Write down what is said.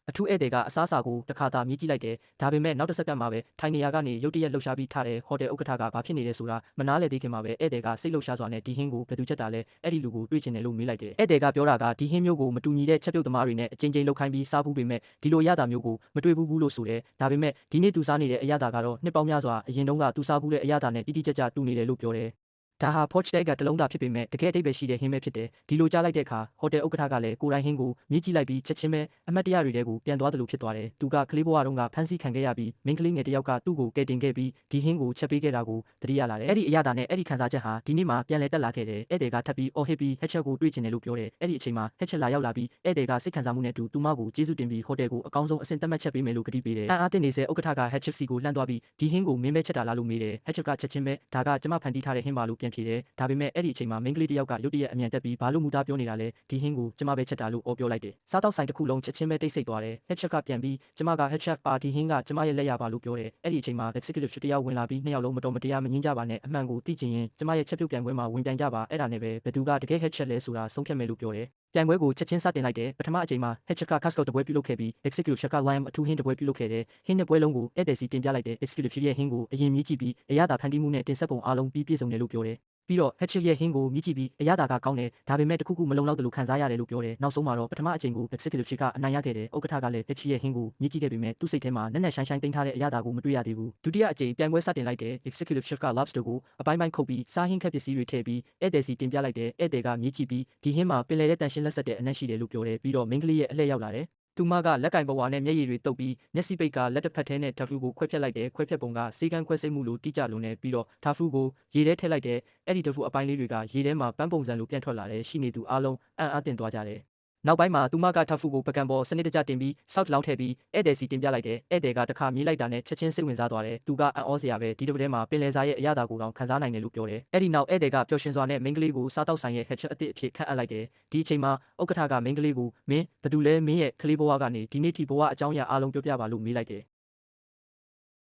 အထူးဧည့်သည်ကအစားအစာကိုတစ်ခါသာမြည်ကြည့်လိုက်တယ်ဒါပေမဲ့နောက်တစ်စက္ကန့်မှာပဲထိုင်နေရာကနေရုတ်တရက်လှုပ်ရှားပြီးထားတဲ့ဟိုတယ်ဥက္ကဋ္ဌကဘာဖြစ်နေလဲဆိုတာမနားလည်သေးခင်မှာပဲဧည့်သည်ကစိတ်လှုပ်ရှားစွာနဲ့ဒီဟင်းကိုဘယ်သူချက်တာလဲအဲ့ဒီလူကိုတွေ့ချင်တယ်လို့မေးလိုက်တယ်ဧည့်သည်ကပြောတာကဒီဟင်းမျိုးကိုမတူညီတဲ့ချက်ပြုတ်သမားတွေနဲ့အချင်းချင်းလှုပ်ခိုင်းပြီးစားဘူးပေမဲ့ဒီလိုအရသာမျိုးကိုမတွေ့ဘူးလို့ဆိုတယ်ဒါပေမဲ့ဒီနေ့သူစားနေတဲ့အရသာကတော့နှစ်ပေါင်းများစွာအရင်တုန်းကသူစားဘူးတဲ့အရသာနဲ့တိတိကျကျတူနေတယ်လို့ပြောတယ်ဒါဟာ Poch Tag ကတလုံးသာဖြစ်ပေမဲ့တကယ်အဓိပ္ပာယ်ရှိတဲ့ဟင်းပဲဖြစ်တယ်ဒီလိုကြားလိုက်တဲ့အခါဟိုတယ်ဥက္ကဋ္ဌကလည်းကိုယ်တိုင်ဟင်းကိုမြည်ကြည့်လိုက်ပြီးချက်ချင်းပဲအမတ်တရတွေတဲကိုပြန်သွားတယ်လို့ဖြစ်သွားတယ်သူကကလေးဘဝတုန်းကဖမ်းဆီးခံခဲ့ရပြီးမိန်းကလေးငယ်တစ်ယောက်ကသူ့ကိုကယ်တင်ခဲ့ပြီးဒီဟင်းကိုချက်ပေးခဲ့တာကိုသတိရလာတယ်အဲ့ဒီအရသာနဲ့အဲ့ဒီခံစားချက်ဟာဒီနေ့မှပြန်လည်တက်လာခဲ့တယ်ဧည့်သည်ကထပ်ပြီးအော်ဟစ်ပြီး Hatchet ကိုတွေ့ချင်တယ်လို့ပြောတယ်အဲ့ဒီအချိန်မှာ Hatchet လာရောက်လာပြီးဧည့်သည်ကစိတ်ခံစားမှုနဲ့တူသူမကိုကျေးဇူးတင်ပြီးဟိုတယ်ကိုအကောင်းဆုံးအဆင့်တက်မှတ်ချက်ပေးမယ်လို့ကတိပေးတယ်အားတင်နေစေဥက္ကဋ္ဌက Hatchet စီကိုလှမ်းသွားပြီးဒီဟင်းကိုမင်းပဲချက်တာလားလို့မေးတယ် Hatchet ကချက်ချင်းပဲဒါကကျမဖန်တီးထားတဲ့ဟင်းပါလို့ပြန်ဖြေတယ်ဒါပေမဲ့အဲ့ဒီအချိန်မှာမိန်းကလေးတစ်ယောက်ကရုတ်တရက်အမြန်တက်ပြီးဘာလို့မူသားပြောနေတာလဲဒီဟင်းကိုကျမပဲချက်တာလို့အော်ပြောလိုက်တယ်စားတောက်ဆိုင်တစ်ခုလုံးချက်ချင်းပဲတိတ်ဆိတ်သွားတယ် Hatchet ကပြန်ပြီးကျမက Hatchet ပါဒီဟင်းကကျမရဲ့လက်ရပါလို့ပြောတယ်အဲ့ဒီအချိန်မှာ executive တစ်ယောက်ဝင်လာပြီးနှစ်ယောက်လုံးမတော်မတရားမငင်းကြပါနဲ့အမှန်ကိုသိချင်ရင်ကျမရဲ့ချက်ပြုတ်ပြန်ပွဲမှာဝင်ပြိုင်ကြပါအဲ့ဒါနဲ့ပဲဘယ်သူကတကယ် Hatchet လဲဆိုတာဆုံးဖြတ်မယ်လို့ပြောတယ်ပြိုင်ပွဲကိုချက်ချင်းစတင်လိုက်တယ်ပထမအချိန်မှာ Hatchet က Casco တပွဲပြုလုပ်ခဲ့ပြီး executive က Lime အထူးဟင်းတပွဲပြုလုပ်ခဲ့တယ်ဟင်းနှစ်ပွဲလုံးကိုဧည့်သည်စီတင်ပြလိုက်တယ် executive ရဲ့ဟင်းကိုအရင်မြည်ကြည့်ပြီးအရသာဖန်တီးမှုနဲ့တင်ဆက်ပုံအားလုံးပြီးပြည့်စုံတယ်လို့ပြောတယ်ပြီးတော့ Hatchet ရဲ့ဟင်းကိုမြည်ကြည့်ပြီးအရသာကကောင်းတယ်ဒါပေမဲ့တခုခုမလုံလောက်တယ်လို့ခံစားရတယ်လို့ပြောတယ်နောက်ဆုံးမှာတော့ပထမအချိန်ကို executive ကအနိုင်ရခဲ့တယ်ဥက္ကဋ္ဌကလည်း Hatchet ရဲ့ဟင်းကိုမြည်ကြည့်ခဲ့ပေမဲ့သူ့စိတ်ထဲမှာနက်နက်ရှိုင်းရှိုင်းတင်ထားတဲ့အရသာကိုမတွေ့ရသေးဘူးဒုတိယအကြိမ်ပြိုင်ပွဲစတင်လိုက်တယ် executive က lobster ကိုအပိုင်းပိုင်းခုတ်ပြီးစားဟင်းခက်ပစ္စည်းတွေထည့်ပြီးဧည့်သည်စီတင်ပြလိုက်တယ်ဧည့်သည်ကမြည်ကြည့်ပြီးဒီဟင်းမှာပင်လယ်တဲ့တန်ရှင်းလက်ဆက်တဲ့အနက်ရှိတယ်လို့ပြောတယ်ပြီးတော့မိန်းကလေးရဲ့အလှည့်ရောက်လာတယ်သူမကလက်ကင်ပေါ်ဝါနဲ့မျက်ရည်တွေတုပ်ပြီးမျက်စိပိတ်ကလက်တစ်ဖက်ထဲနဲ့ထဖူးကိုခွဲဖြတ်လိုက်တယ်ခွဲဖြတ်ပုံကစေကန်းခွဲစိတ်မှုလိုတိကျလွန်နေပြီးတော့ထဖူးကိုရေထဲထည့်လိုက်တယ်အဲ့ဒီထဖူးအပိုင်းလေးတွေကရေထဲမှာပန်းပုံစံလိုပြန်ထွက်လာတယ်ရှိနေသူအားလုံးအံ့အားသင့်သွားကြတယ်နောက်ပိုင်းမှာသူမကထဖူးကိုပကံပေါ်စနစ်တကျတင်ပြီးဆောက်လောင်းထည့်ပြီးဧည့်သည်စီတင်ပြလိုက်တယ်ဧည့်သည်ကတစ်ခါမြေးလိုက်တာနဲ့ချက်ချင်းစိတ်ဝင်စားသွားတယ်သူကအံ့ဩစရာပဲဒီတစ်ပတ်ထဲမှာပင်လယ်စားရဲ့အရသာကိုတောင်ခံစားနိုင်တယ်လို့ပြောတယ်အဲ့ဒီနောက်ဧည့်သည်ကပျော်ရွှင်စွာနဲ့မိန်းကလေးကိုစားတောက်ဆိုင်ရဲ့ Hatchet အသစ်အဖြစ်ခန့်အပ်လိုက်တယ်ဒီအချိန်မှာဥက္ကဋ္ဌကမိန်းကလေးကိုမင်းဘသူလဲမင်းရဲ့ကလေးဘဝကနေဒီနေ့ထိဘဝအကြောင်းအရာအားလုံးပြောပြပါလို့မေးလိုက်တယ်